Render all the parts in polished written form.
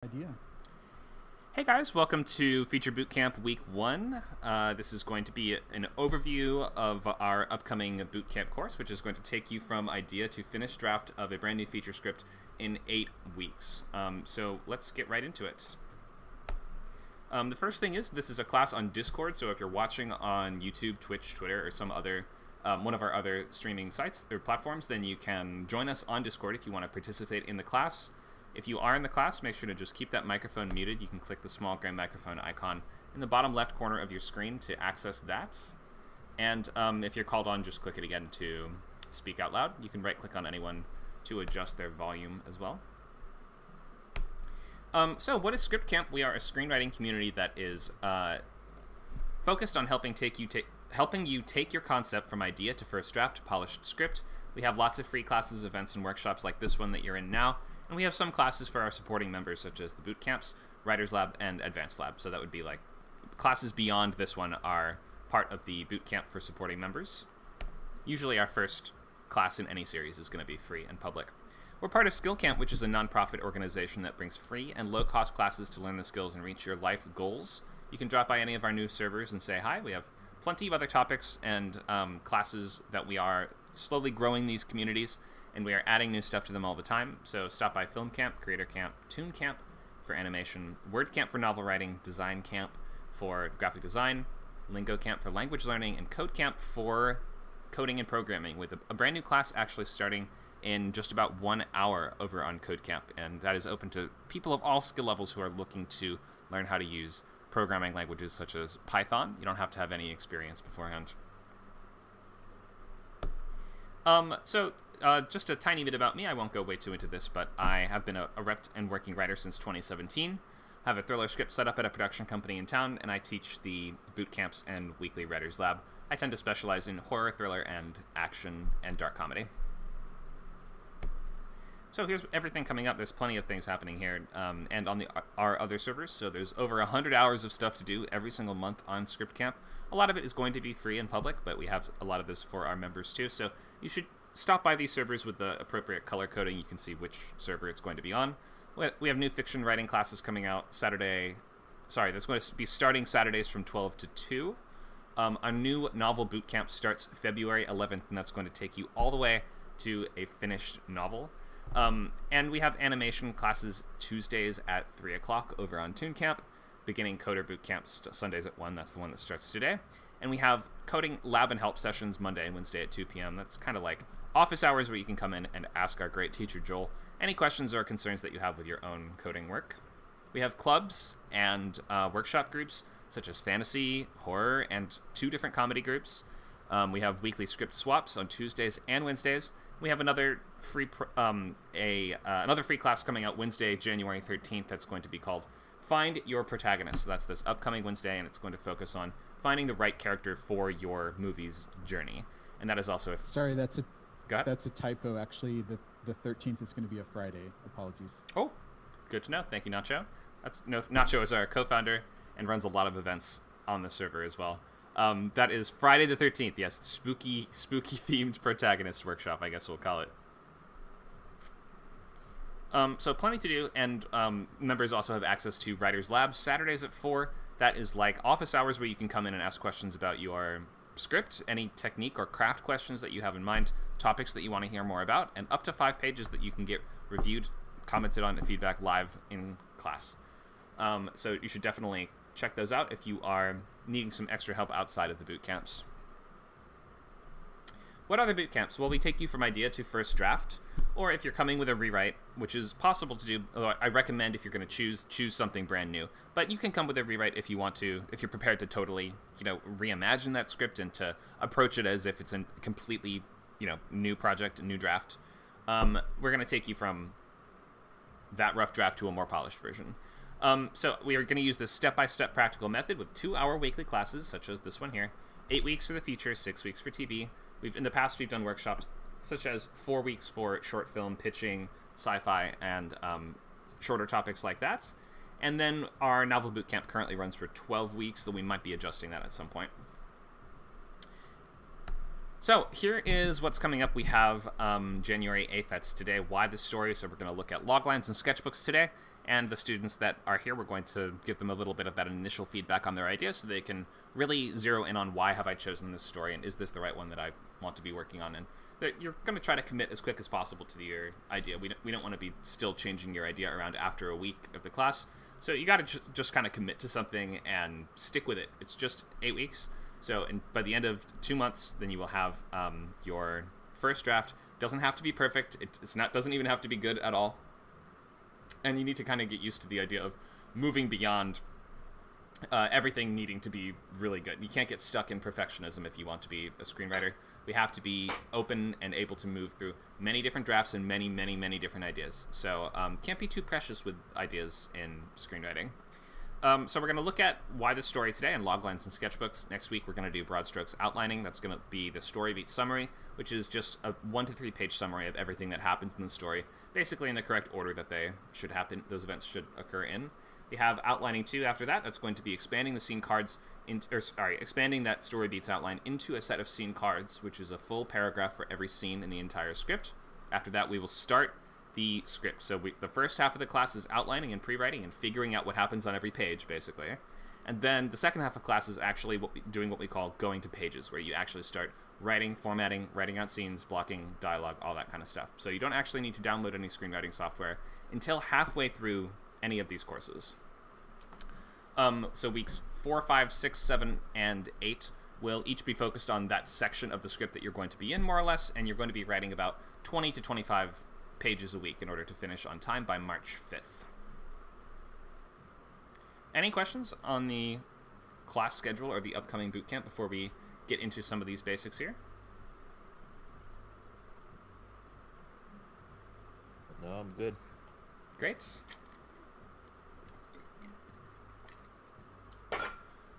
Idea. Hey guys, welcome to Feature Bootcamp Week 1. This is going to be an overview of our upcoming bootcamp course, which is going to take you from idea to finished draft of a brand new feature script in 8 weeks. So let's get right into it. The first thing is, this is a class on Discord, so if you're watching on YouTube, Twitch, Twitter, or some other one of our other streaming sites or platforms, then you can join us on Discord if you want to participate in the class. If you are in the class, make sure to just keep that microphone muted. You can click the small gray microphone icon in the bottom left corner of your screen to access that. And if you're called on, just click it again to speak out loud. You can right-click on anyone to adjust their volume as well. So what is Script Camp? We are a screenwriting community that is focused on helping you take your concept from idea to first draft, polished script. We have lots of free classes, events, and workshops like this one that you're in now. And we have some classes for our supporting members, such as the boot camps, Writers Lab, and Advanced Lab. So that would be like classes beyond this one are part of the boot camp for supporting members. Usually our first class in any series is going to be free and public. We're part of Skill Camp, which is a nonprofit organization that brings free and low-cost classes to learn the skills and reach your life goals. You can drop by any of our new servers and say hi. We have plenty of other topics and classes that we are slowly growing these communities, and we are adding new stuff to them all the time. So stop by Film Camp, Creator Camp, Toon Camp for animation, Word Camp for novel writing, Design Camp for graphic design, Lingo Camp for language learning, and Code Camp for coding and programming, with a brand new class actually starting in just about 1 hour over on Code Camp. And that is open to people of all skill levels who are looking to learn how to use programming languages such as Python. You don't have to have any experience beforehand. Just a tiny bit about me. I won't go way too into this, but I have been a rep and working writer since 2017. I have a thriller script set up at a production company in town, and I teach the boot camps and weekly Writers Lab. I tend to specialize in horror, thriller, and action and dark comedy. So here's everything coming up. There's plenty of things happening here, and on our other servers. So there's over 100 hours of stuff to do every single month on Script Camp. A lot of it is going to be free and public, but we have a lot of this for our members too. So you should stop by these servers with the appropriate color coding. You can see which server it's going to be on. We have new fiction writing classes coming out that's going to be starting Saturdays from 12 to 2. Our new novel bootcamp starts February 11th, and that's going to take you all the way to a finished novel. And we have animation classes Tuesdays at 3 o'clock over on Toon Camp, beginning Coder Bootcamp Sundays at 1. That's the one that starts today. And we have coding lab and help sessions Monday and Wednesday at 2 p.m. That's kind of like office hours where you can come in and ask our great teacher, Joel, any questions or concerns that you have with your own coding work. We have clubs and workshop groups such as fantasy, horror, and 2 different comedy groups. We have weekly script swaps on Tuesdays and Wednesdays. We have another free class coming out Wednesday, January 13th. That's going to be called Find Your Protagonist. So that's this upcoming Wednesday, and it's going to focus on finding the right character for your movie's journey. And that is also Sorry, that's a typo. Actually, the 13th is going to be a Friday. Apologies. Oh, good to know. Thank you, Nacho. Nacho is our co-founder and runs a lot of events on the server as well. That is Friday the 13th. Yes, spooky themed protagonist workshop, I guess we'll call it. So plenty to do, and members also have access to Writers Lab Saturdays at 4. That is like office hours where you can come in and ask questions about your script, any technique or craft questions that you have in mind, topics that you want to hear more about, and up to 5 pages that you can get reviewed, commented on, and feedback live in class. So you should definitely check those out if you are needing some extra help outside of the boot camps. What are the boot camps? Well, we take you from idea to first draft, or if you're coming with a rewrite, which is possible to do, although I recommend if you're going to choose something brand new. But you can come with a rewrite if you want to, if you're prepared to totally, reimagine that script and to approach it as if it's a completely, new project, a new draft. We're going to take you from that rough draft to a more polished version. So we are going to use this step-by-step practical method with 2-hour weekly classes, such as this one here. 8 weeks for the feature, 6 weeks for TV. In the past, we've done workshops such as 4 weeks for short film pitching, sci-fi, and shorter topics like that. And then our novel bootcamp currently runs for 12 weeks, though we might be adjusting that at some point. So here is what's coming up. We have January 8th, that's today, Why the Story. So we're going to look at loglines and sketchbooks today. And the students that are here, we're going to give them a little bit of that initial feedback on their ideas so they can really zero in on why have I chosen this story and is this the right one that I want to be working on. And you're going to try to commit as quick as possible to your idea. We don't want to be still changing your idea around after a week of the class. So you got to just kind of commit to something and stick with it. It's just 8 weeks. So by the end of 2 months, then you will have your first draft. Doesn't have to be perfect. Doesn't even have to be good at all. And you need to kind of get used to the idea of moving beyond everything needing to be really good. You can't get stuck in perfectionism if you want to be a screenwriter. We have to be open and able to move through many different drafts and many, many, many different ideas. So can't be too precious with ideas in screenwriting. So we're going to look at why the story today and loglines and sketchbooks. Next week, we're going to do broad strokes outlining. That's going to be the story beat summary, which is just a 1 to 3 page summary of everything that happens in the story, basically in the correct order that they should happen. Those events should occur in. We have outlining 2 after that. That's going to be expanding the scene cards expanding that story beats outline into a set of scene cards, which is a full paragraph for every scene in the entire script. After that, we will start the script. So the first half of the class is outlining and pre-writing and figuring out what happens on every page, basically. And then the second half of class is actually doing what we call going to pages, where you actually start writing, formatting, writing out scenes, blocking, dialogue, all that kind of stuff. So you don't actually need to download any screenwriting software until halfway through any of these courses. So weeks 4, 5, 6, 7, and 8 will each be focused on that section of the script that you're going to be in, more or less, and you're going to be writing about 20 to 25 pages a week in order to finish on time by March 5th. Any questions on the class schedule or the upcoming bootcamp before we get into some of these basics here? No, I'm good. Great.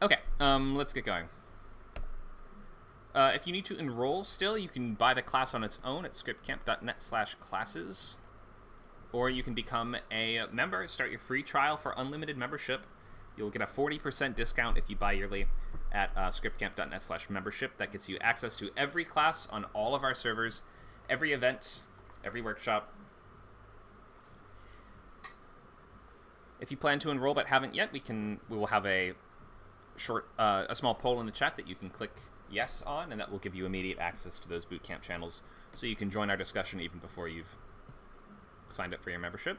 Okay, let's get going. If you need to enroll still, you can buy the class on its own at scriptcamp.net/classes, or you can become a member, start your free trial for unlimited membership. You'll get a 40% discount if you buy yearly at scriptcamp.net/membership. That gets you access to every class on all of our servers, every event, every workshop. If you plan to enroll but haven't yet, we will have a small poll in the chat that you can click yes on, and that will give you immediate access to those bootcamp channels, so you can join our discussion even before you've signed up for your membership.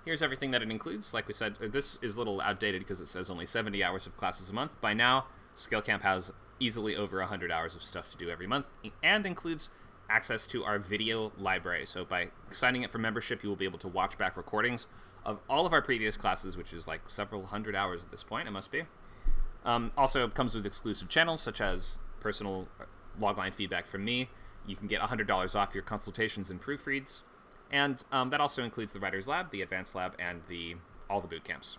Here's everything that it includes. Like we said, this is a little outdated because it says only 70 hours of classes a month. By now, Scale has easily over 100 hours of stuff to do every month, and includes access to our video library. So by signing up for membership, you will be able to watch back recordings of all of our previous classes, which is like several hundred hours at this point, it must be. Also comes with exclusive channels, such as personal logline feedback from me. You can get $100 off your consultations and proofreads. And that also includes the Writer's Lab, the Advanced Lab, and all the boot camps.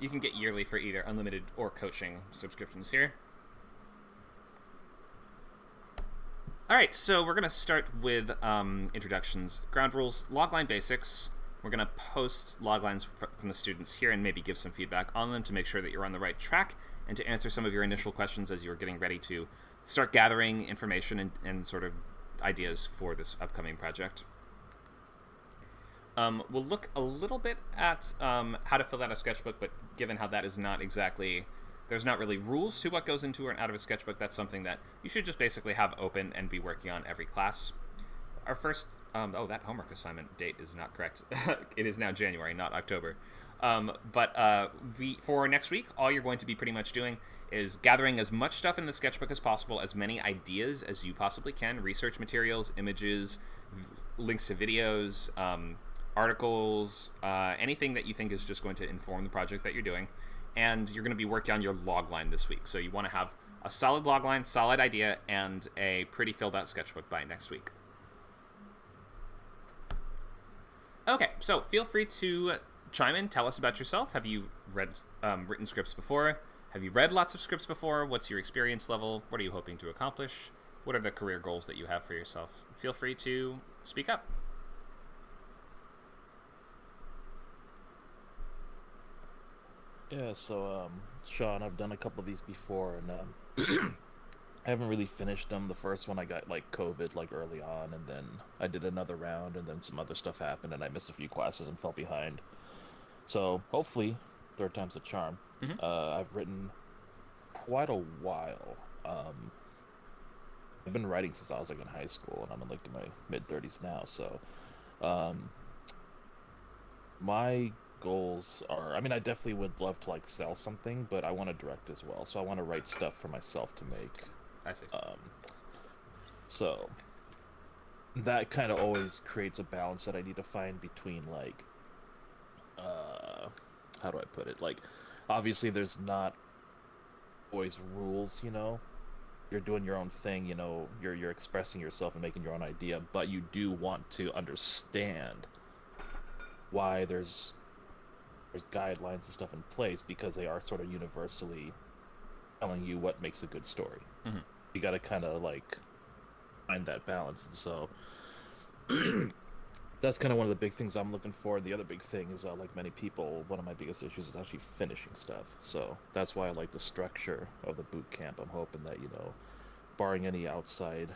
You can get yearly for either unlimited or coaching subscriptions here. All right, so we're going to start with introductions. Ground rules, logline basics. We're going to post loglines from the students here and maybe give some feedback on them to make sure that you're on the right track and to answer some of your initial questions as you're getting ready to start gathering information and sort of ideas for this upcoming project. We'll look a little bit at how to fill out a sketchbook, but given how that is not exactly... There's not really rules to what goes into and out of a sketchbook. That's something that you should just basically have open and be working on every class. Our first... that homework assignment date is not correct. It is now January, not October. For next week, all you're going to be pretty much doing is gathering as much stuff in the sketchbook as possible, as many ideas as you possibly can, research materials, images, links to videos, articles, anything that you think is just going to inform the project that you're doing. And you're going to be working on your logline this week. So you want to have a solid logline, solid idea, and a pretty filled out sketchbook by next week. Okay, so feel free to chime in, tell us about yourself. Have you read written scripts before? Have you read lots of scripts before? What's your experience level? What are you hoping to accomplish? What are the career goals that you have for yourself? Feel free to speak up. Yeah, so Sean, I've done a couple of these before, and I haven't really finished them. The first one I got like COVID like early on, and then I did another round, and then some other stuff happened, and I missed a few classes and fell behind. So hopefully, third time's a charm. Mm-hmm. I've written quite a while. I've been writing since I was like in high school, and I'm in like in my mid-30s now. So my goals are, I mean, I definitely would love to like sell something, but I want to direct as well. So I want to write stuff for myself to make. I see. So that kind of always creates a balance that I need to find between like, how do I put it? Like, obviously there's not always rules, you know. You're doing your own thing, you know. You're expressing yourself and making your own idea, but you do want to understand why there's guidelines and stuff in place, because they are sort of universally telling you what makes a good story. Mm-hmm. You got to kind of like find that balance, and so that's kind of one of the big things I'm looking for. The other big thing is, like many people, one of my biggest issues is actually finishing stuff. So that's why I like the structure of the boot camp. I'm hoping that, you know, barring any outside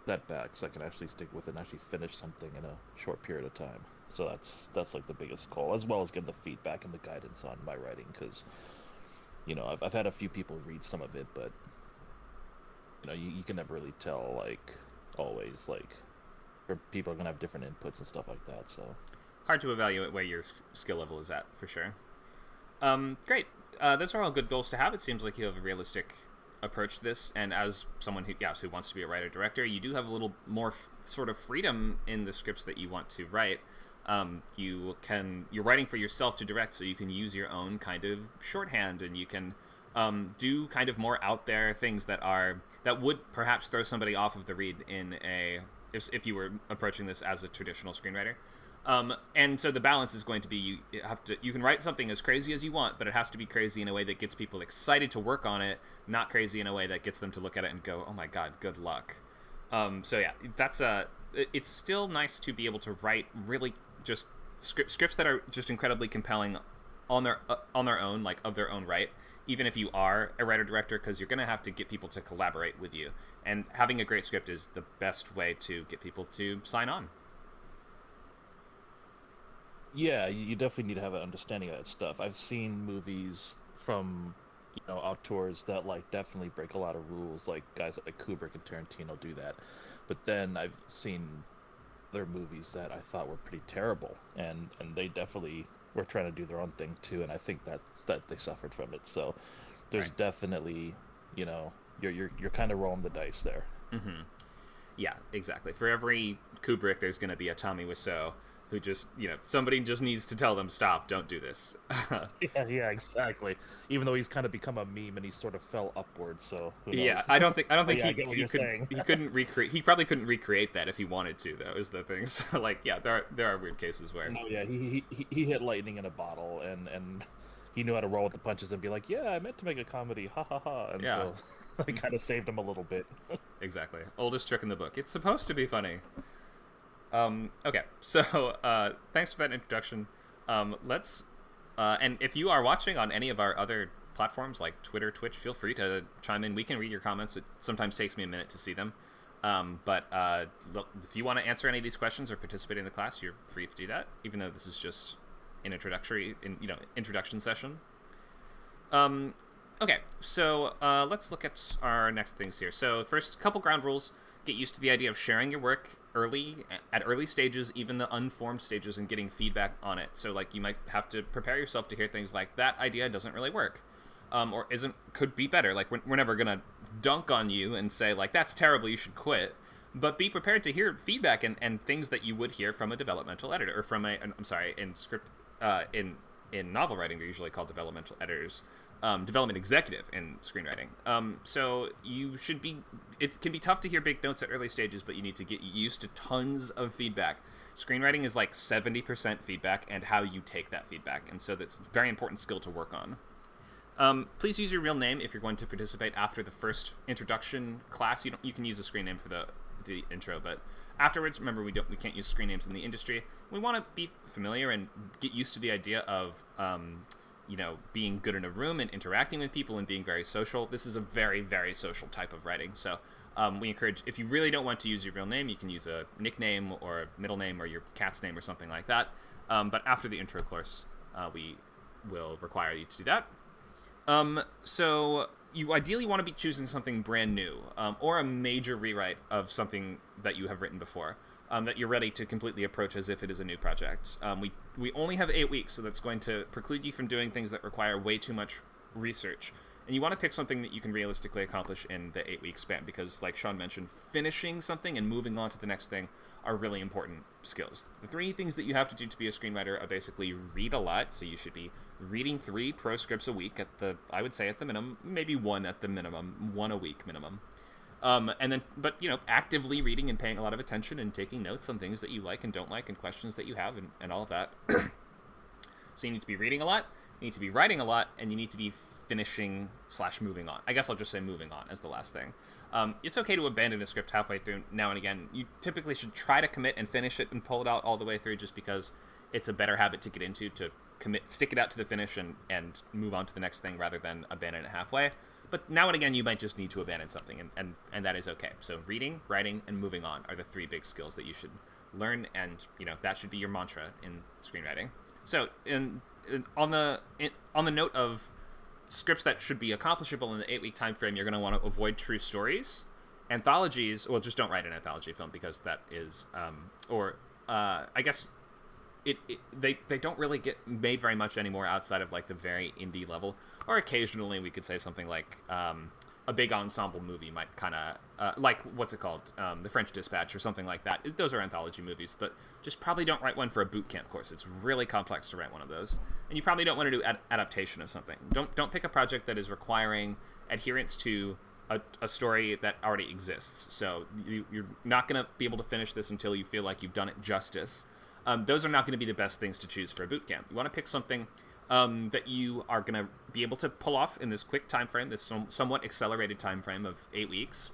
setbacks, I can actually stick with it and actually finish something in a short period of time. So that's like the biggest goal, as well as getting the feedback and the guidance on my writing, because, you know, I've had a few people read some of it, but, you know, you can never really tell, like, always, like, people are going to have different inputs and stuff like that, so. Hard to evaluate where your skill level is at, for sure. Great. Those are all good goals to have. It seems like you have a realistic approach to this, and as someone who wants to be a writer-director, you do have a little more sort of freedom in the scripts that you want to write. You're writing for yourself to direct, so you can use your own kind of shorthand, and you can do kind of more out there things that would perhaps throw somebody off of the read if you were approaching this as a traditional screenwriter. And so the balance is going to be you can write something as crazy as you want, but it has to be crazy in a way that gets people excited to work on it, not crazy in a way that gets them to look at it and go, oh my god, good luck. So yeah, it's still nice to be able to write really just scripts that are just incredibly compelling on their own, like of their own right, even if you are a writer-director, because you're going to have to get people to collaborate with you. And having a great script is the best way to get people to sign on. Yeah, you definitely need to have an understanding of that stuff. I've seen movies from, you know, auteurs that like definitely break a lot of rules, like guys like Kubrick and Tarantino do that. But then I've seen other movies that I thought were pretty terrible, and they definitely were trying to do their own thing too, and I think that they suffered from it. So there's right. Definitely, you know, you're kind of rolling the dice there. Mm-hmm. Yeah, exactly. For every Kubrick, there's going to be a Tommy Wiseau who just, you know, somebody just needs to tell them, stop, don't do this. yeah, exactly. Even though he's kind of become a meme and he sort of fell upwards, so who knows? Yeah, I don't think he couldn't recreate. He probably couldn't recreate that if he wanted to, though. Is the thing. So, like, yeah, there are weird cases where. No, yeah, he hit lightning in a bottle, and he knew how to roll with the punches and be like, yeah, I meant to make a comedy, ha ha ha, and so it kind of saved him a little bit. Exactly, oldest trick in the book. It's supposed to be funny. Okay, so thanks for that introduction. Let's and if you are watching on any of our other platforms like Twitter, Twitch, feel free to chime in. We can read your comments. It sometimes takes me a minute to see them, but look, if you want to answer any of these questions or participate in the class, you're free to do that, even though this is just an introduction session. Okay, so let's look at our next things here. So first, couple ground rules. Get used to the idea of sharing your work at early stages, even the unformed stages, and getting feedback on it. So like you might have to prepare yourself to hear things like, that idea doesn't really work, or could be better. Like we're never gonna dunk on you and say like, that's terrible, you should quit, but be prepared to hear feedback and things that you would hear from a developmental editor, or from in novel writing they're usually called developmental editors. Development executive in screenwriting. So it can be tough to hear big notes at early stages, but you need to get used to tons of feedback. Screenwriting is like 70% feedback and how you take that feedback, and so that's a very important skill to work on. Please use your real name if you're going to participate after the first introduction class. You can use a screen name for the intro, but afterwards, remember, we can't use screen names in the industry. We want to be familiar and get used to the idea of being good in a room and interacting with people and being very social. This is a very, very social type of writing. So we encourage, if you really don't want to use your real name, you can use a nickname or a middle name or your cat's name or something like that. But after the intro course, we will require you to do that. So you ideally want to be choosing something brand new, or a major rewrite of something that you have written before, that you're ready to completely approach as if it is a new project. We only have 8 weeks, so that's going to preclude you from doing things that require way too much research. And you want to pick something that you can realistically accomplish in the 8-week span, because like Sean mentioned, finishing something and moving on to the next thing are really important skills. The 3 things that you have to do to be a screenwriter are basically read a lot, so you should be reading 3 pro scripts a week I would say at the minimum, maybe 1 at the minimum, 1 a week minimum. And then, but actively reading and paying a lot of attention and taking notes on things that you like and don't like and questions that you have and all of that. So you need to be reading a lot, you need to be writing a lot, and you need to be finishing/moving on. I guess I'll just say moving on as the last thing. It's okay to abandon a script halfway through now and again. You typically should try to commit and finish it and pull it out all the way through, just because it's a better habit to get into, to stick it out to the finish and move on to the next thing rather than abandon it halfway. But now and again, you might just need to abandon something, and that is okay. So reading, writing, and moving on are the 3 big skills that you should learn, and that should be your mantra in screenwriting. So on the note of scripts that should be accomplishable in the 8-week time frame, you're going to want to avoid true stories. Anthologies, well, just don't write an anthology film, because that is, I guess they don't really get made very much anymore outside of like the very indie level, or occasionally we could say something like a big ensemble movie might kind of like, what's it called, The French Dispatch or something like that. Those are anthology movies, but just probably don't write one for a boot camp course. It's really complex to write one of those, and you probably don't want to do adaptation of something. Don't pick a project that is requiring adherence to a story that already exists. So you're not going to be able to finish this until you feel like you've done it justice. Those are not going to be the best things to choose for a boot camp. You want to pick something that you are going to be able to pull off in this quick time frame, this somewhat accelerated time frame of 8 weeks.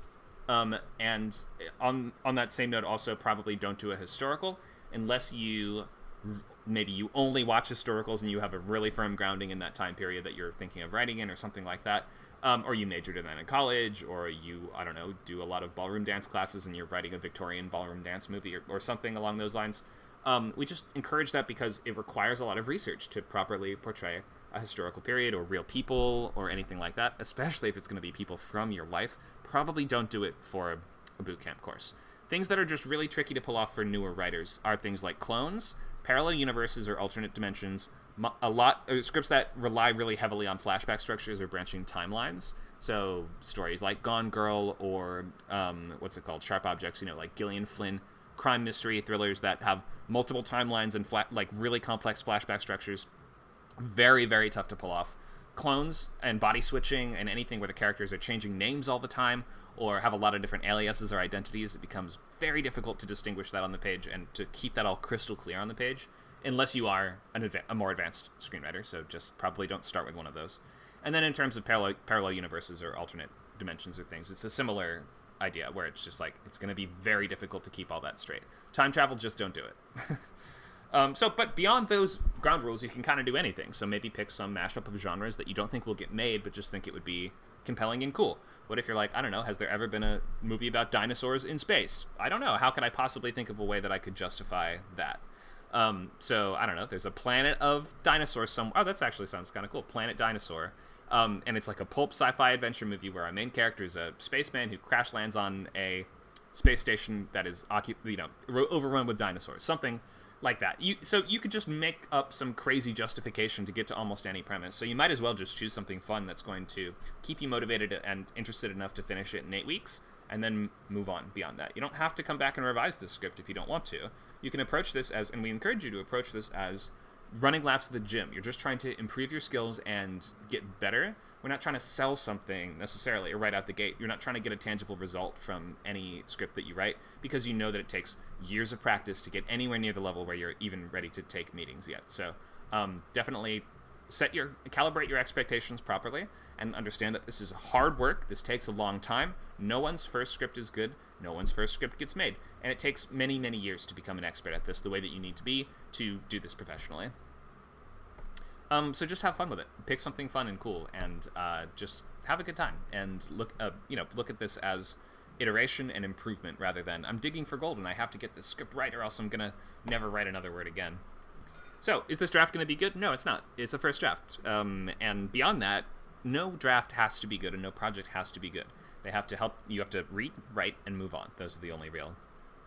And on that same note, also probably don't do a historical unless maybe you only watch historicals and you have a really firm grounding in that time period that you're thinking of writing in, or something like that. Or you majored in that in college, or you, I don't know, do a lot of ballroom dance classes and you're writing a Victorian ballroom dance movie or something along those lines. We just encourage that because it requires a lot of research to properly portray a historical period or real people or anything like that, especially if it's going to be people from your life. Probably don't do it for a boot camp course. Things that are just really tricky to pull off for newer writers are things like clones, parallel universes or alternate dimensions, scripts that rely really heavily on flashback structures or branching timelines. So stories like Gone Girl or Sharp Objects, like Gillian Flynn, crime mystery thrillers that have multiple timelines and really complex flashback structures. Very, very tough to pull off. Clones and body switching and anything where the characters are changing names all the time or have a lot of different aliases or identities, it becomes very difficult to distinguish that on the page and to keep that all crystal clear on the page, unless you are a more advanced screenwriter. So just probably don't start with one of those. And then in terms of parallel universes or alternate dimensions or things, it's a similar idea where it's just like, it's going to be very difficult to keep all that straight. Time travel, just don't do it. But beyond those ground rules, you can kind of do anything. So maybe pick some mashup of genres that you don't think will get made, but just think it would be compelling and cool. What if you're like, I don't know, has there ever been a movie about dinosaurs in space? I don't know. How could I possibly think of a way that I could justify that? So I don't know. There's a planet of dinosaurs somewhere. Oh, that actually sounds kind of cool. Planet Dinosaur. And it's like a pulp sci-fi adventure movie where our main character is a spaceman who crash lands on a space station that is overrun with dinosaurs. Something like that. So you could just make up some crazy justification to get to almost any premise. So you might as well just choose something fun that's going to keep you motivated and interested enough to finish it in 8 weeks, and then move on beyond that. You don't have to come back and revise this script if you don't want to. You can approach this as, and we encourage you to approach this as, running laps at the gym. You're just trying to improve your skills and get better. We're not trying to sell something necessarily or right out the gate. You're not trying to get a tangible result from any script that you write, because you know that it takes years of practice to get anywhere near the level where you're even ready to take meetings yet. So definitely calibrate your expectations properly and understand that this is hard work. This takes a long time. No one's first script is good. No one's first script gets made. And it takes many, many years to become an expert at this the way that you need to be to do this professionally. So just have fun with it. Pick something fun and cool, and just have a good time. And look at this as iteration and improvement rather than I'm digging for gold and I have to get this script right or else I'm gonna never write another word again. So is this draft gonna be good? No, it's not. It's the first draft. And beyond that, no draft has to be good and no project has to be good. They have to help. You have to read, write, and move on. Those are the only real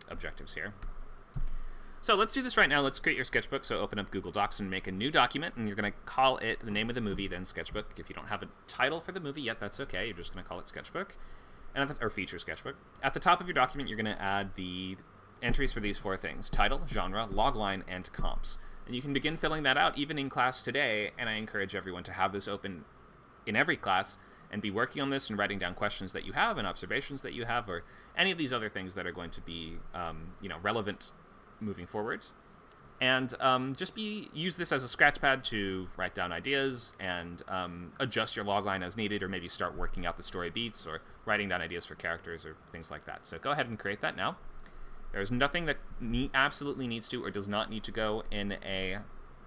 objectives here. So let's do this right now. Let's create your sketchbook. So open up Google Docs and make a new document, and you're going to call it the name of the movie, then sketchbook. If you don't have a title for the movie yet, that's okay. You're just going to call it sketchbook, or feature sketchbook. At the top of your document, you're going to add the entries for these 4 things: title, genre, logline, and comps. And you can begin filling that out even in class today, and I encourage everyone to have this open in every class and be working on this and writing down questions that you have and observations that you have, or any of these other things that are going to be relevant moving forward. And use this as a scratch pad to write down ideas and adjust your logline as needed, or maybe start working out the story beats or writing down ideas for characters or things like that. So go ahead and create that now. There's nothing that absolutely needs to or does not need to go in a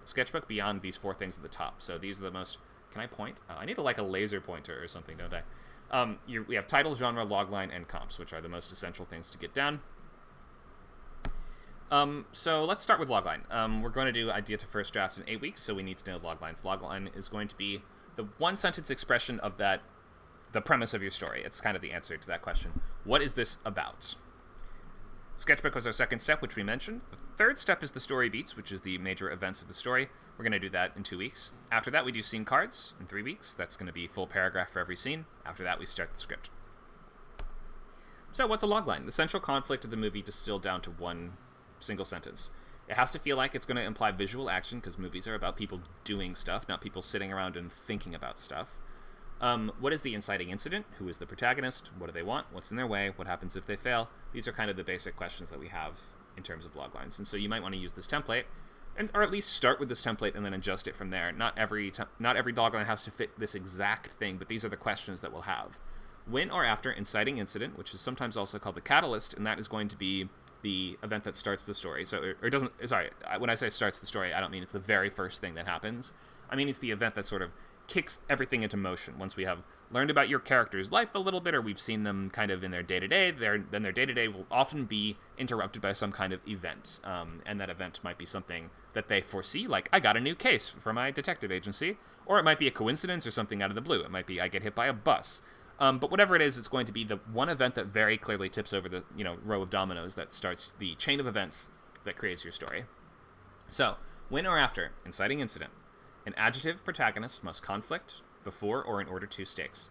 sketchbook beyond these 4 things at the top. So these are the most... Can I point? I need a laser pointer or something, don't I? We have title, genre, logline, and comps, which are the most essential things to get down. So let's start with logline. We're going to do idea to first draft in 8 weeks, so we need to know loglines. Logline is going to be the one-sentence expression of the premise of your story. It's kind of the answer to that question. What is this about? Sketchbook was our second step, which we mentioned. The third step is the story beats, which is the major events of the story. We're going to do that in 2 weeks. After that, we do scene cards in 3 weeks. That's going to be full paragraph for every scene. After that, we start the script. So what's a logline? The central conflict of the movie distilled down to one single sentence. It has to feel like it's going to imply visual action, because movies are about people doing stuff, not people sitting around and thinking about stuff. What is the inciting incident? Who is the protagonist? What do they want? What's in their way? What happens if they fail? These are kind of the basic questions that we have in terms of loglines. And so you might want to use this template, or at least start with this template and then adjust it from there. Not every logline has to fit this exact thing, but these are the questions that we'll have. When or after inciting incident, which is sometimes also called the catalyst, and that is going to be the event that starts the story. So, or doesn't, sorry, when I say starts the story, I don't mean it's the very first thing that happens. I mean it's the event that sort of kicks everything into motion. Once we have learned about your character's life a little bit, or we've seen them kind of in their day-to-day, then their day-to-day will often be interrupted by some kind of event. And that event might be something that they foresee, like, I got a new case for my detective agency, or it might be a coincidence or something out of the blue. It might be I get hit by a bus. But whatever it is, it's going to be the one event that very clearly tips over the row of dominoes that starts the chain of events that creates your story. So, when or after inciting incident, an adjective protagonist must conflict before or in order to stakes.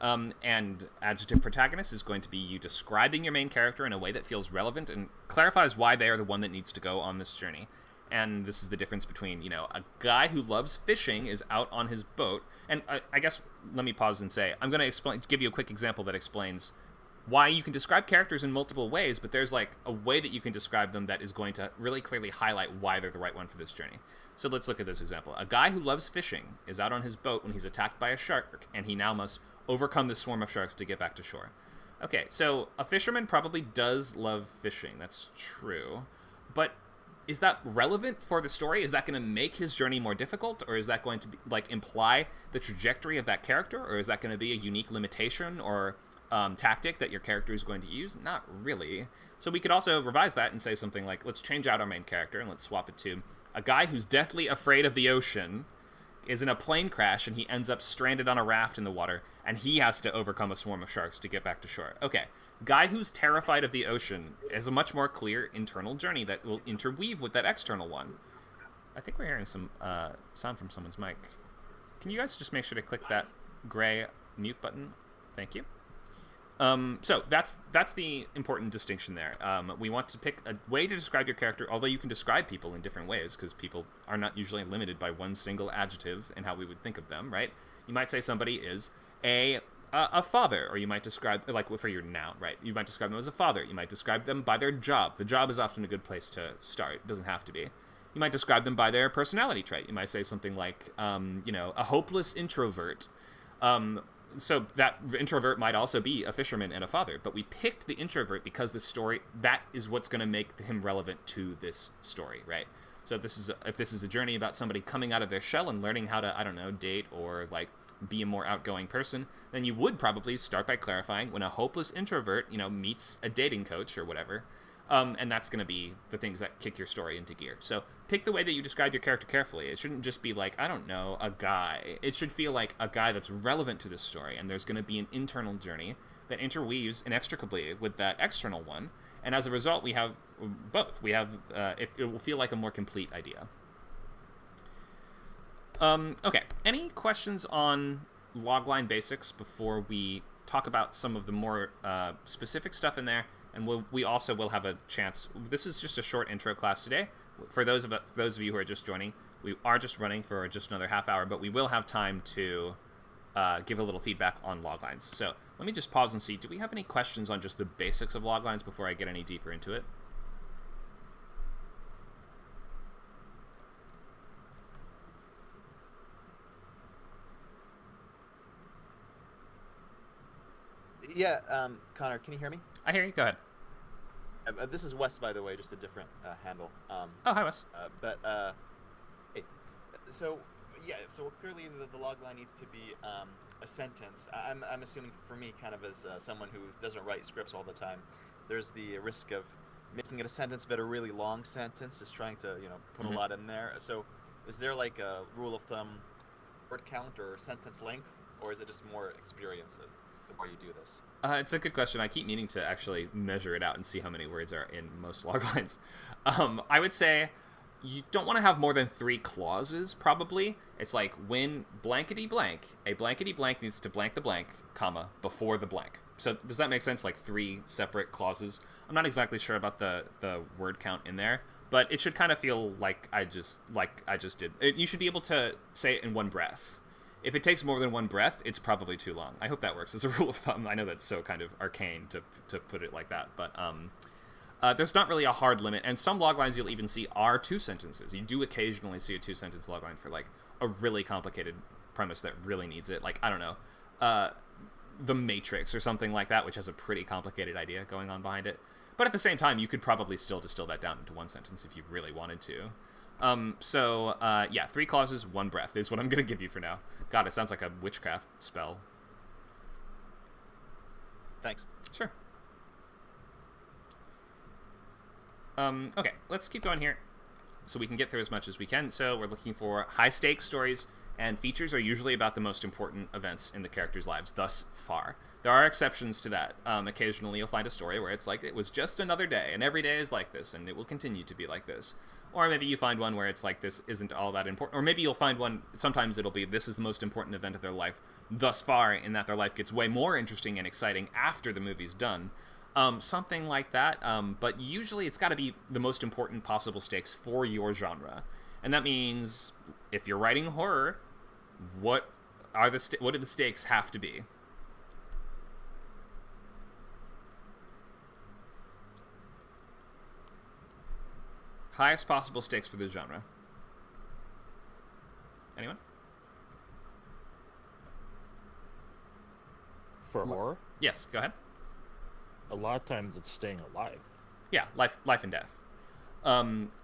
And adjective protagonist is going to be you describing your main character in a way that feels relevant and clarifies why they are the one that needs to go on this journey. And this is the difference between, a guy who loves fishing is out on his boat. And I guess, let me pause and say, I'm going to give you a quick example that explains why you can describe characters in multiple ways, but there's a way that you can describe them that is going to really clearly highlight why they're the right one for this journey. So let's look at this example. A guy who loves fishing is out on his boat when he's attacked by a shark, and he now must overcome this swarm of sharks to get back to shore. Okay, so a fisherman probably does love fishing. That's true. But is that relevant for the story? Is that going to make his journey more difficult? Or is that going to be, imply the trajectory of that character? Or is that going to be a unique limitation or tactic that your character is going to use? Not really. So we could also revise that and say something like, let's change out our main character and let's swap it to a guy who's deathly afraid of the ocean is in a plane crash and he ends up stranded on a raft in the water and he has to overcome a swarm of sharks to get back to shore. Okay, guy who's terrified of the ocean is a much more clear internal journey that will interweave with that external one. I think we're hearing some sound from someone's mic. Can you guys just make sure to click that gray mute button? Thank you. So that's the important distinction there. We want to pick a way to describe your character, although you can describe people in different ways because people are not usually limited by one single adjective in how we would think of them, right? You might say somebody is a father, or you might describe, for your noun, right? You might describe them as a father. You might describe them by their job. The job is often a good place to start. It doesn't have to be. You might describe them by their personality trait. You might say something like, a hopeless introvert. So that introvert might also be a fisherman and a father, but we picked the introvert because the story, that is what's going to make him relevant to this story, right? So if this is a journey about somebody coming out of their shell and learning how to, I don't know, date or like be a more outgoing person, then you would probably start by clarifying when a hopeless introvert, meets a dating coach or whatever. And that's going to be the things that kick your story into gear. So pick the way that you describe your character carefully. It shouldn't just be like, I don't know, a guy. It should feel like a guy that's relevant to this story, and there's going to be an internal journey that interweaves inextricably with that external one. And as a result, we have both. We have it will feel like a more complete idea. Okay. Any questions on logline basics before we talk about some of the more specific stuff in there? And we also will have a chance. This is just a short intro class today. For those of you who are just joining, we are just running for just another half hour, but we will have time to give a little feedback on loglines. So let me just pause and see. Do we have any questions on just the basics of loglines before I get any deeper into it? Yeah, Connor, can you hear me? I hear you. Go ahead. This is Wes, by the way, just a different handle. Oh, hi, Wes. Hey, so clearly the log line needs to be a sentence. I'm assuming for me, kind of as someone who doesn't write scripts all the time, there's the risk of making it a sentence, but a really long sentence, is trying to put a lot in there. So is there like a rule of thumb, word count or sentence length, or is it just more experience the more you do this? It's a good question. I keep meaning to actually measure it out and see how many words are in most loglines. I would say you don't want to have more than 3 clauses, probably. It's like, when blankety blank, a blankety blank needs to blank the blank, comma, before the blank. So does that make sense? Like 3 separate clauses? I'm not exactly sure about the word count in there, but it should kind of feel like I just did. You should be able to say it in one breath. If it takes more than one breath, it's probably too long. I hope that works as a rule of thumb. I know that's so kind of arcane to put it like that, but there's not really a hard limit. And some loglines you'll even see are 2 sentences. You do occasionally see a 2-sentence logline for like a really complicated premise that really needs it. Like, I don't know, The Matrix or something like that, which has a pretty complicated idea going on behind it. But at the same time, you could probably still distill that down into 1 sentence if you really wanted to. Yeah, 3 clauses, 1 breath is what I'm going to give you for now. God, it sounds like a witchcraft spell. Thanks. Sure. Okay, let's keep going here so we can get through as much as we can. So we're looking for high-stakes stories, and features are usually about the most important events in the characters' lives thus far. There are exceptions to that. Occasionally you'll find a story where it's like, it was just another day, and every day is like this, and it will continue to be like this. Or maybe you find one where it's like, this isn't all that important. Or maybe you'll find one, sometimes it'll be, this is the most important event of their life thus far, in that their life gets way more interesting and exciting after the movie's done. Something like that. But usually it's got to be the most important possible stakes for your genre. And that means, if you're writing horror, what do the stakes have to be? Highest possible stakes for the genre. Anyone? For horror? Yes, go ahead. A lot of times it's staying alive. Yeah, life and death.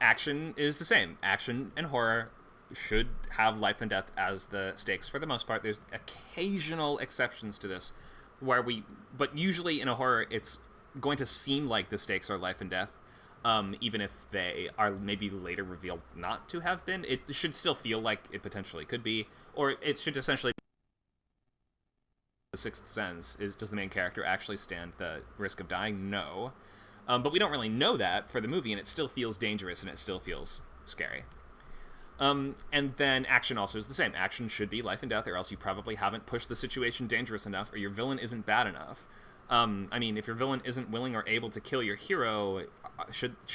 Action is the same. Action and horror should have life and death as the stakes for the most part. There's occasional exceptions to this, but usually in a horror, it's going to seem like the stakes are life and death. Even if they are maybe later revealed not to have been, it should still feel like it potentially could be, or it should essentially be the Sixth Sense. Does the main character actually stand the risk of dying? No. But we don't really know that for the movie, and it still feels dangerous, and it still feels scary. And then action also is the same. Action should be life and death, or else you probably haven't pushed the situation dangerous enough, or your villain isn't bad enough. I mean, if your villain isn't willing or able to kill your hero,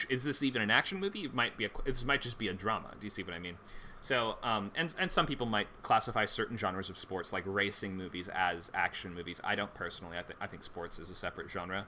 is this even an action movie? This might just be a drama. Do you see what I mean? So, and some people might classify certain genres of sports, like racing movies, as action movies. I don't personally. I think sports is a separate genre,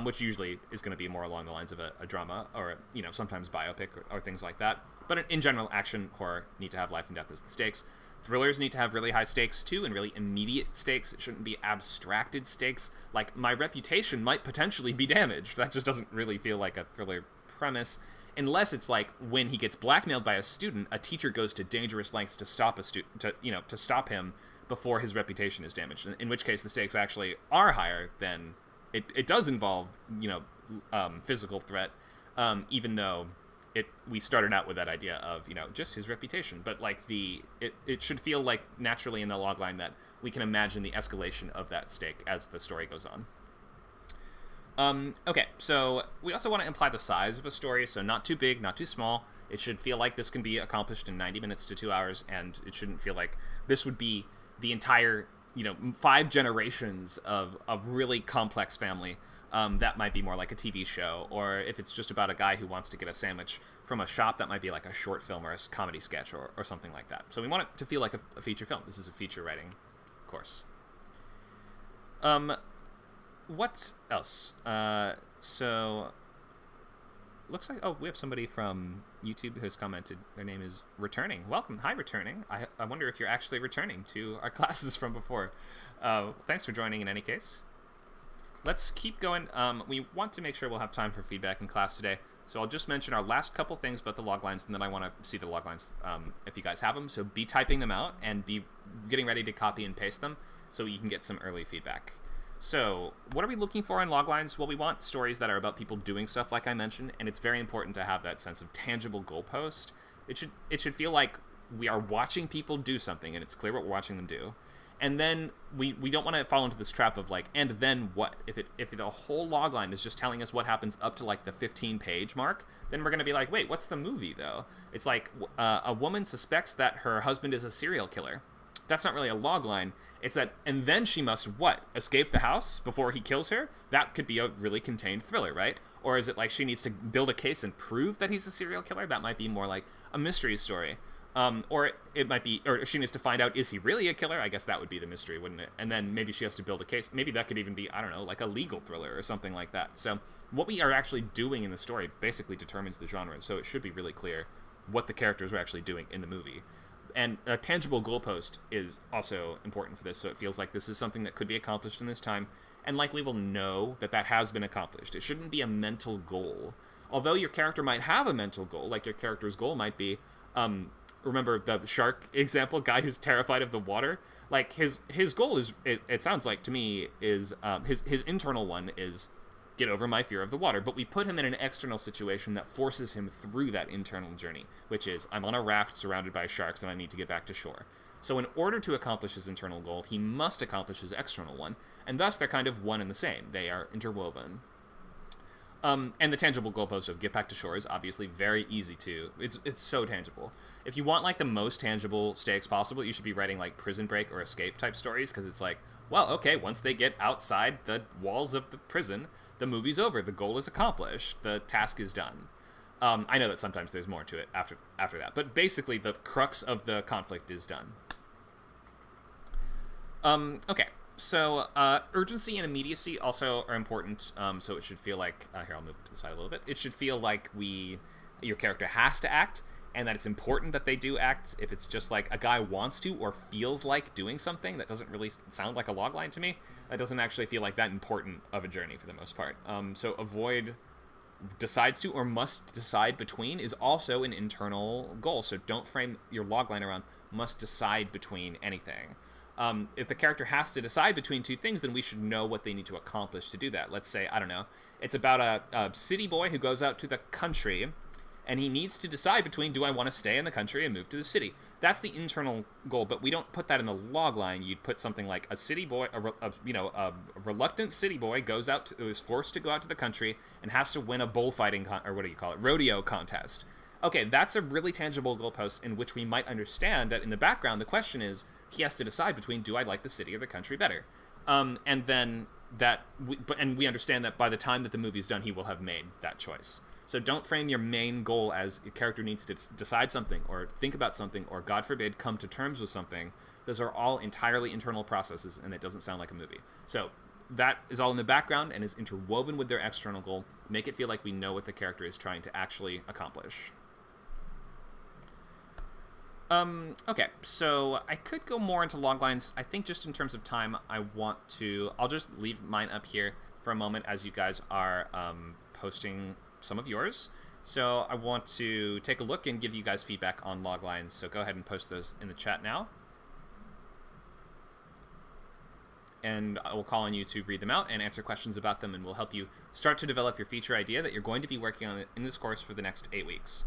which usually is going to be more along the lines of a drama, or sometimes biopic or things like that. But in general, action, horror need to have life and death as the stakes. Thrillers need to have really high stakes too, and really immediate stakes. It shouldn't be abstracted stakes, like my reputation might potentially be damaged. That just doesn't really feel like a thriller premise. unless it's like when he gets blackmailed by a student, a teacher goes to dangerous lengths to stop a student, to stop him before his reputation is damaged. In which case, the stakes actually are higher than it does involve, physical threat, even though we started out with that idea of, just his reputation. But like it should feel like naturally in the logline that we can imagine the escalation of that stake as the story goes on. Okay, so we also want to imply the size of a story, so not too big, not too small. It should feel like this can be accomplished in 90 minutes to 2 hours, and it shouldn't feel like this would be the entire, 5 generations of a really complex family. That might be more like a TV show, or if it's just about a guy who wants to get a sandwich from a shop, that might be like a short film or a comedy sketch or something like that. So we want it to feel like a feature film. This is a feature writing course. What else? So looks like, we have somebody from YouTube who has commented. Their name is Returning. Welcome. Hi, Returning. I wonder if you're actually returning to our classes from before. Thanks for joining in any case. Let's keep going. We want to make sure we'll have time for feedback in class today. So I'll just mention our last couple things about the log lines, and then I want to see the log lines if you guys have them. So be typing them out and be getting ready to copy and paste them so you can get some early feedback. So what are we looking for in log lines? Well, we want stories that are about people doing stuff, like I mentioned, and it's very important to have that sense of tangible goalpost. It should feel like we are watching people do something, and it's clear what we're watching them do. And then we don't want to fall into this trap of like, and then what? If the whole log line is just telling us what happens up to like the 15-page mark, then we're going to be like, wait, what's the movie though? It's like a woman suspects that her husband is a serial killer. That's not really a log line. It's that, and then she must what? Escape the house before he kills her? That could be a really contained thriller, right? Or is it like she needs to build a case and prove that he's a serial killer? That might be more like a mystery story. Or it might be, or she needs to find out, is he really a killer? I guess that would be the mystery, wouldn't it? And then maybe she has to build a case. Maybe that could even be, I don't know, like a legal thriller or something like that. So what we are actually doing in the story basically determines the genre. So it should be really clear what the characters are actually doing in the movie. And a tangible goalpost is also important for this, so it feels like this is something that could be accomplished in this time, and like we will know that has been accomplished. It shouldn't be a mental goal. Although your character might have a mental goal, like your character's goal might be, remember the shark example, guy who's terrified of the water? Like his goal is, it sounds like to me, is his internal one is get over my fear of the water, but we put him in an external situation that forces him through that internal journey, which is, I'm on a raft surrounded by sharks and I need to get back to shore. So in order to accomplish his internal goal, he must accomplish his external one, and thus they're kind of one and the same. They are interwoven. And the tangible goalpost of get back to shore is obviously very easy to, it's so tangible. If you want like the most tangible stakes possible, you should be writing like Prison Break or Escape type stories, because it's like, well, okay, once they get outside the walls of the prison, the movie's over. The goal is accomplished. The task is done. I know that sometimes there's more to it after that, but basically the crux of the conflict is done. Okay, so urgency and immediacy also are important. So it should feel like here, I'll move to the side a little bit. It should feel like your character has to act, and that it's important that they do act. If it's just like a guy wants to or feels like doing something, that doesn't really sound like a logline to me. That doesn't actually feel like that important of a journey for the most part. So avoid decides to or must decide between is also an internal goal. So don't frame your logline around must decide between anything. If the character has to decide between two things, then we should know what they need to accomplish to do that. Let's say, I don't know, it's about a city boy who goes out to the country, and he needs to decide between, do I want to stay in the country and move to the city? That's the internal goal, but we don't put that in the log line. You'd put something like a city boy, a reluctant city boy is forced to go out to the country and has to win a bullfighting, rodeo contest. Okay, that's a really tangible goalpost in which we might understand that in the background, the question is, he has to decide between, do I like the city or the country better? And then we understand that by the time that the movie's done, he will have made that choice. So don't frame your main goal as a character needs to decide something or think about something or, God forbid, come to terms with something. Those are all entirely internal processes, and it doesn't sound like a movie. So that is all in the background and is interwoven with their external goal. Make it feel like we know what the character is trying to actually accomplish. Okay, so I could go more into loglines. I think just in terms of time, I'll just leave mine up here for a moment as you guys are posting some of yours. So I want to take a look and give you guys feedback on log lines. So go ahead and post those in the chat now. And I will call on you to read them out and answer questions about them, and we'll help you start to develop your feature idea that you're going to be working on in this course for the next 8 weeks.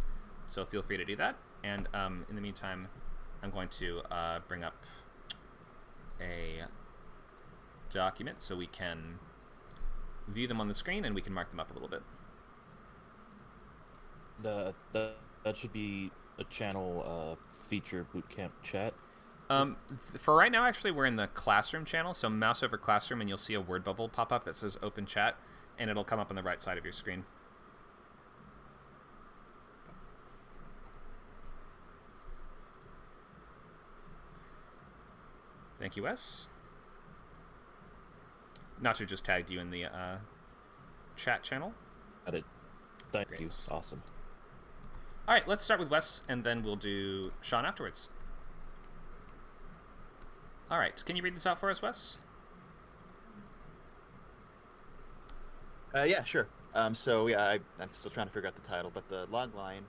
So feel free to do that. And in the meantime, I'm going to bring up a document so we can view them on the screen and we can mark them up a little bit. That should be a channel feature bootcamp chat. For right now, actually, we're in the classroom channel, so mouse over classroom and you'll see a word bubble pop up that says open chat, and it'll come up on the right side of your screen. Thank you, Wes. Nacho just tagged you in the chat channel. Got it. Thank Great. you. Awesome. All right, let's start with Wes, and then we'll do Sean afterwards. All right, can you read this out for us, Wes? Yeah, sure. So yeah, I'm still trying to figure out the title, but the log line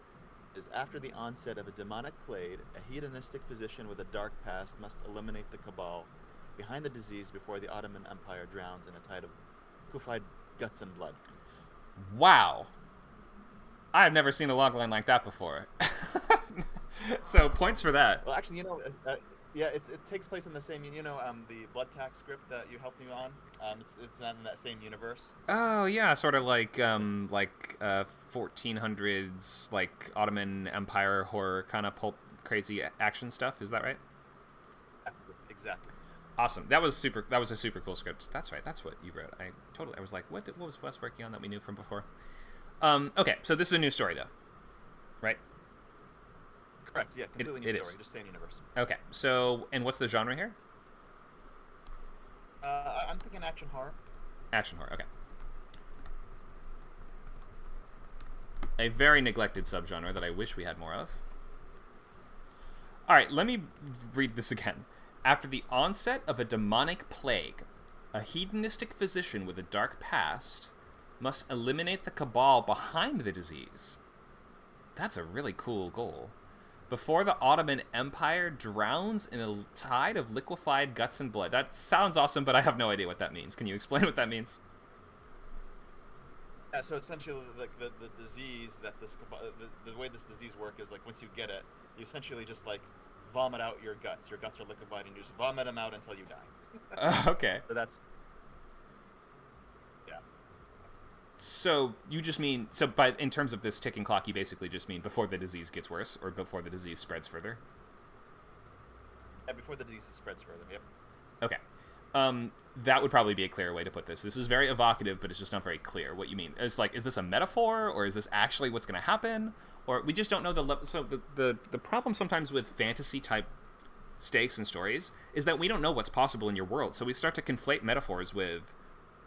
is: after the onset of a demonic plague, a hedonistic physician with a dark past must eliminate the cabal behind the disease before the Ottoman Empire drowns in a tide of liquefied guts and blood. Wow. I've never seen a log line like that before. So points for that. Well, actually, yeah, it takes place in the same, the blood tax script that you helped me on. It's not in that same universe. Oh yeah, sort of like 1400s like Ottoman Empire horror kind of pulp crazy action stuff. Is that right? Exactly. Awesome. That was a super cool script. That's right. That's what you wrote. I was like, what was Wes working on that we knew from before? Okay, so this is a new story though, right? Correct. Yeah, completely new story. Just same universe. Okay. So, and what's the genre here? I'm thinking action horror. Action horror. Okay. A very neglected subgenre that I wish we had more of. All right, let me read this again. After the onset of a demonic plague, a hedonistic physician with a dark past must eliminate the cabal behind the disease. That's a really cool goal. Before the Ottoman Empire drowns in a tide of liquefied guts and blood. That sounds awesome, but I have no idea what that means. Can you explain what that means? Yeah, so essentially, like the disease that the way this disease works is like once you get it, you essentially just like vomit out your guts. Your guts are liquefied, and you just vomit them out until you die. Okay. So that's. So you just mean in terms of this ticking clock, you basically just mean before the disease gets worse or before the disease spreads further? Yeah, before the disease spreads further, yep. Okay. That would probably be a clearer way to put this. This is very evocative, but it's just not very clear what you mean. It's like, is this a metaphor, or is this actually what's going to happen? Or we just don't know so the problem sometimes with fantasy-type stakes and stories is that we don't know what's possible in your world, so we start to conflate metaphors with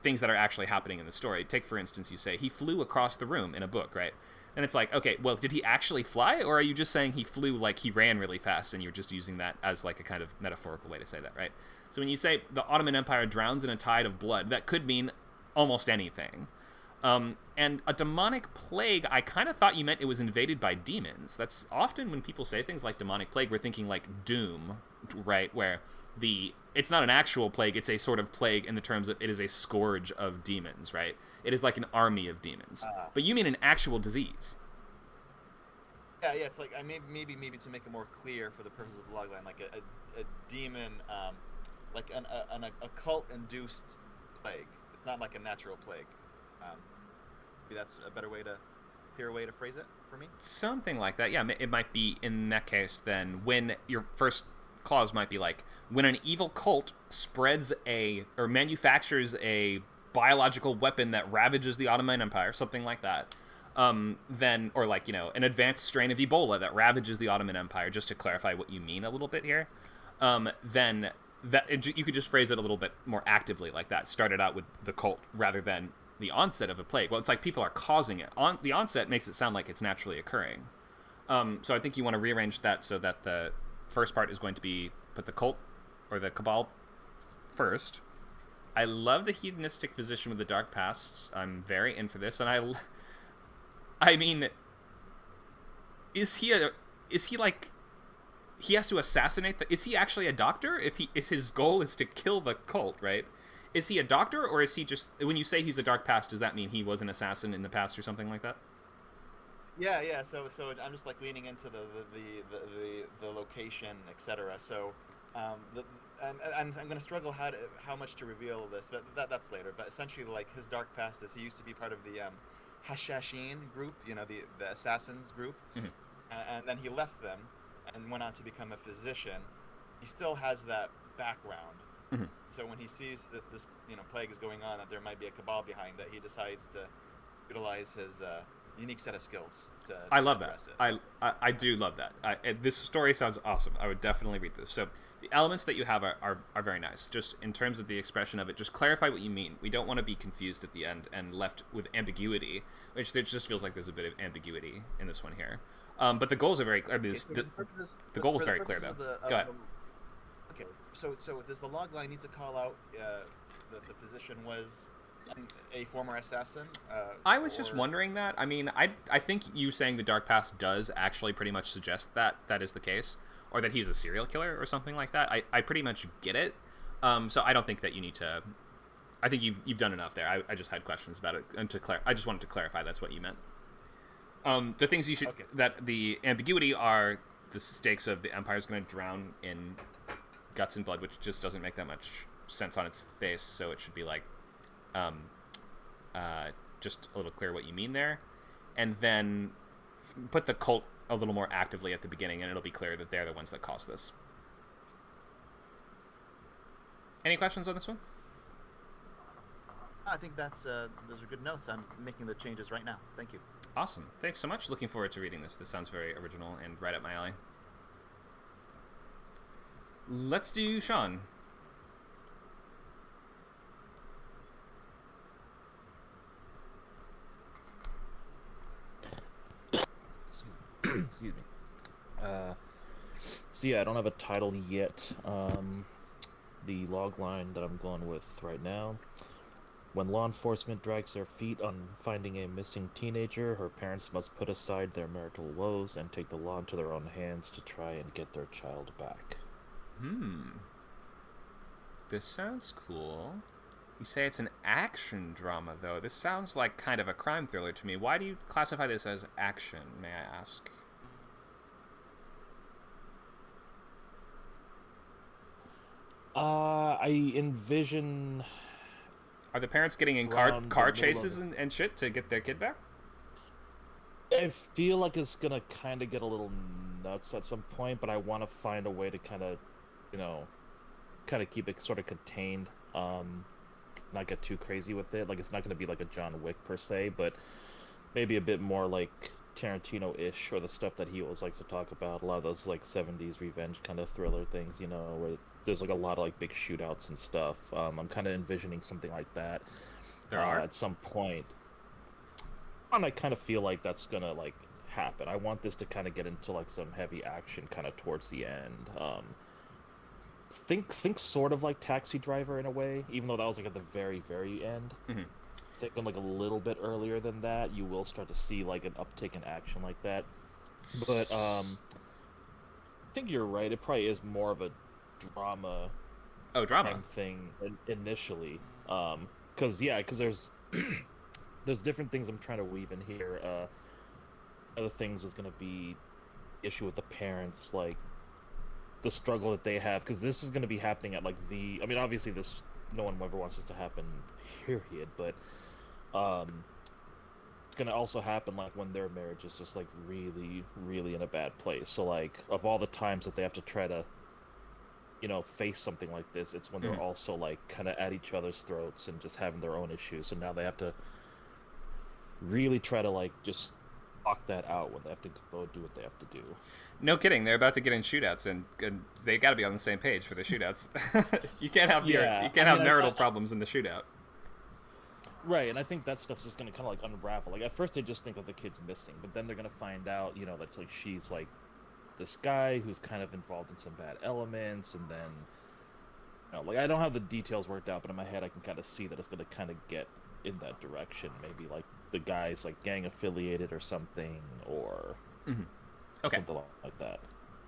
things that are actually happening in the story. Take, for instance, you say, he flew across the room in a book, right? And it's like, okay, well, did he actually fly, or are you just saying he flew like he ran really fast, and you're just using that as like a kind of metaphorical way to say that, right? So when you say the Ottoman Empire drowns in a tide of blood, that could mean almost anything. And a demonic plague, I kind of thought you meant it was invaded by demons. That's often when people say things like demonic plague, we're thinking like Doom, right? Where it's not an actual plague, it's a sort of plague in the terms of it is a scourge of demons, right? It is like an army of demons. But you mean an actual disease. Yeah, it's like maybe to make it more clear for the purpose of the logline, like a demon, like an occult-induced plague. It's not like a natural plague. Maybe that's a clearer way to phrase it for me. Something like that. Yeah, it might be in that case then when your first clause might be like, when an evil cult spreads or manufactures a biological weapon that ravages the Ottoman Empire, something like that, then, or like, an advanced strain of Ebola that ravages the Ottoman Empire, just to clarify what you mean a little bit here, then you could just phrase it a little bit more actively like that. Start it out with the cult rather than the onset of a plague. Well, it's like people are causing it. The onset makes it sound like it's naturally occurring. So I think you want to rearrange that so that the first part is going to be put the cult or the cabal first. I love the hedonistic physician with the dark past. I'm very in for this, and I mean, is he like, he has to assassinate is he actually a doctor? If his goal is to kill the cult, right? Is he a doctor, or is he just, when you say he's a dark past, does that mean he was an assassin in the past or something like that? Yeah. So I'm just like leaning into the location, etc. So, and I'm going to struggle how much to reveal this, but that's later. But essentially, like, his dark past is he used to be part of the Hashashin group, the assassins group, Mhm. and then he left them and went on to become a physician. He still has that background. Mhm. So when he sees that this plague is going on, that there might be a cabal behind it, he decides to utilize his unique set of skills I to love that. address it. I do love that. This story sounds awesome. I would definitely read this. So the elements that you have are very nice. Just in terms of the expression of it, just clarify what you mean. We don't want to be confused at the end and left with ambiguity, which there just feels like there's a bit of ambiguity in this one here. But the goals are very clear. I mean, the goal is very clear, though. Go ahead. Okay, so does the log line need to call out that the physician was a former assassin? I was just wondering that. I mean, I think you saying the dark past does actually pretty much suggest that is the case, or that he's a serial killer or something like that. I pretty much get it. So I don't think that you need to. I think you've done enough there. I just had questions about it, and I just wanted to clarify that's what you meant. The things you should that the ambiguity are the stakes of the Empire is going to drown in guts and blood, which just doesn't make that much sense on its face. So it should be like, just a little clear what you mean there, and then put the cult a little more actively at the beginning, and it'll be clear that they're the ones that caused this. Any questions on this one? I think those are good notes. I'm making the changes right now. Thank you. Awesome. Thanks so much. Looking forward to reading this. This sounds very original and right up my alley. Let's do Sean. Excuse me. So yeah, I don't have a title yet. The log line that I'm going with right now: when law enforcement drags their feet on finding a missing teenager, her parents must put aside their marital woes and take the law into their own hands to try and get their child back. This sounds cool. You say it's an action drama, though. This sounds like kind of a crime thriller to me. Why do you classify this as action, may I ask? I envision... Are the parents getting in car chases and shit to get their kid back? I feel like it's gonna kind of get a little nuts at some point, but I want to find a way to kind of, keep it sort of contained. Not get too crazy with it. Like, it's not gonna be like a John Wick per se, but maybe a bit more like Tarantino-ish, or the stuff that he always likes to talk about. A lot of those like 70s revenge kind of thriller things, where there's like a lot of like big shootouts and stuff. I'm kind of envisioning something like that at some point. And I kind of feel like that's gonna like happen. I want this to kind of get into like some heavy action kind of towards the end. Think sort of like Taxi Driver in a way, even though that was like at the very, very end. Mm-hmm. Thinking like a little bit earlier than that, you will start to see like an uptick in action like that. But I think you're right. It probably is more of a drama. Oh, drama kind of thing initially. Because there's there's different things I'm trying to weave in here. Other things is going to be issue with the parents, like the struggle that they have, because this is going to be happening at like obviously this, no one ever wants this to happen, period, but it's going to also happen like when their marriage is just like really, really in a bad place. So like, of all the times that they have to try to face something like this, it's when they're also like kind of at each other's throats and just having their own issues. So now they have to really try to like just block that out when they have to go do what they have to do. No kidding. They're about to get in shootouts, and they got to be on the same page for the shootouts. You can't have marital problems in the shootout. Right, and I think that stuff's just gonna kind of like unravel. Like, at first they just think that the kid's missing, but then they're gonna find out, that like she's like this guy who's kind of involved in some bad elements, and then, like, I don't have the details worked out, but in my head I can kind of see that it's gonna kind of get in that direction. Maybe like the guy's like gang affiliated or something, or Okay. Something like that.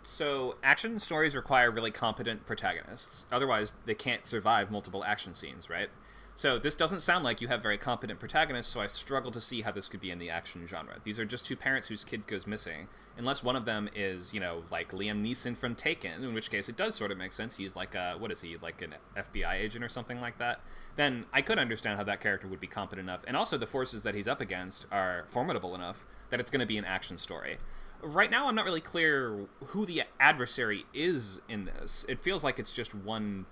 So action stories require really competent protagonists. Otherwise, they can't survive multiple action scenes, right? So this doesn't sound like you have very competent protagonists, so I struggle to see how this could be in the action genre. These are just two parents whose kid goes missing. Unless one of them is, you know, like Liam Neeson from Taken, in which case it does sort of make sense. He's like what is he, like an FBI agent or something like that? Then I could understand how that character would be competent enough. And also the forces that he's up against are formidable enough that it's going to be an action story. Right now, I'm not really clear who the adversary is in this. It feels like it's just one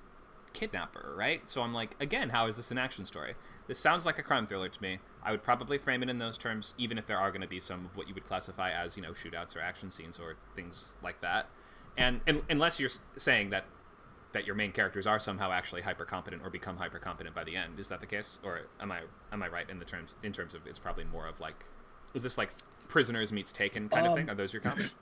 kidnapper, right? So I'm like, again, how is this an action story? This sounds like a crime thriller to me. I would probably frame it in those terms, even if there are going to be some of what you would classify as, you know, shootouts or action scenes or things like that. And unless you're saying that your main characters are somehow actually hyper competent or become hyper competent by the end, is that the case? Or am I right in terms of it's probably more of like, is this like Prisoners meets Taken kind of thing? Are those your comps?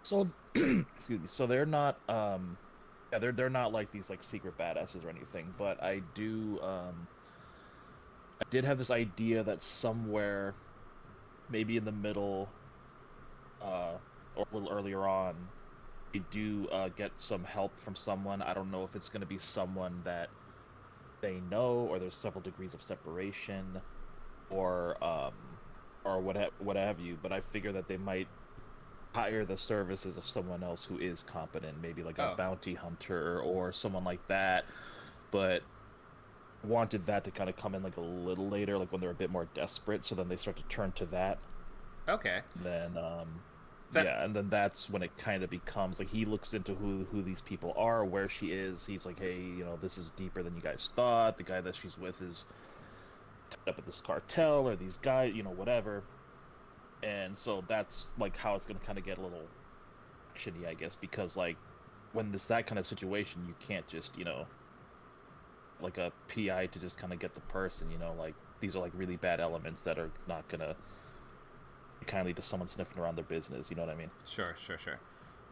So, excuse me. So they're not, yeah, they're not like these like secret badasses or anything. But I do, I did have this idea that somewhere, maybe in the middle, or a little earlier on, we do get some help from someone. I don't know if it's going to be someone that they know, or there's several degrees of separation, or what have you. But I figure that they might hire the services of someone else who is competent, maybe like a bounty hunter or someone like that. But wanted that to kind of come in like a little later, like when they're a bit more desperate, so then they start to turn to that. Okay. Then yeah, and then that's when it kind of becomes like he looks into who these people are, where she is. He's like, hey, you know, this is deeper than you guys thought. The guy that she's with is tied up with this cartel or these guys, you know, whatever. And so that's like how it's going to kind of get a little shitty, I guess, because like when this that kind of situation, you can't just, you know, like a PI to just kind of get the person, you know, like these are like really bad elements that are not going to kindly to someone sniffing around their business, you know what I mean? Sure.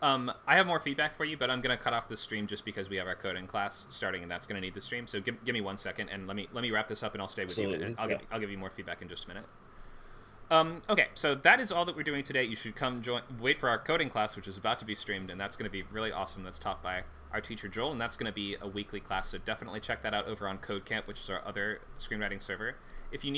I have more feedback for you, but I'm going to cut off the stream just because we have our coding class starting, and that's going to need the stream. So give me 1 second, and let me wrap this up, and I'll stay with you. And I'll give you more feedback in just a minute. Okay, so that is all that we're doing today. You should come wait for our coding class, which is about to be streamed, and that's going to be really awesome. That's taught by our teacher Joel, and that's going to be a weekly class. So definitely check that out over on Code Camp, which is our other screenwriting server. If you need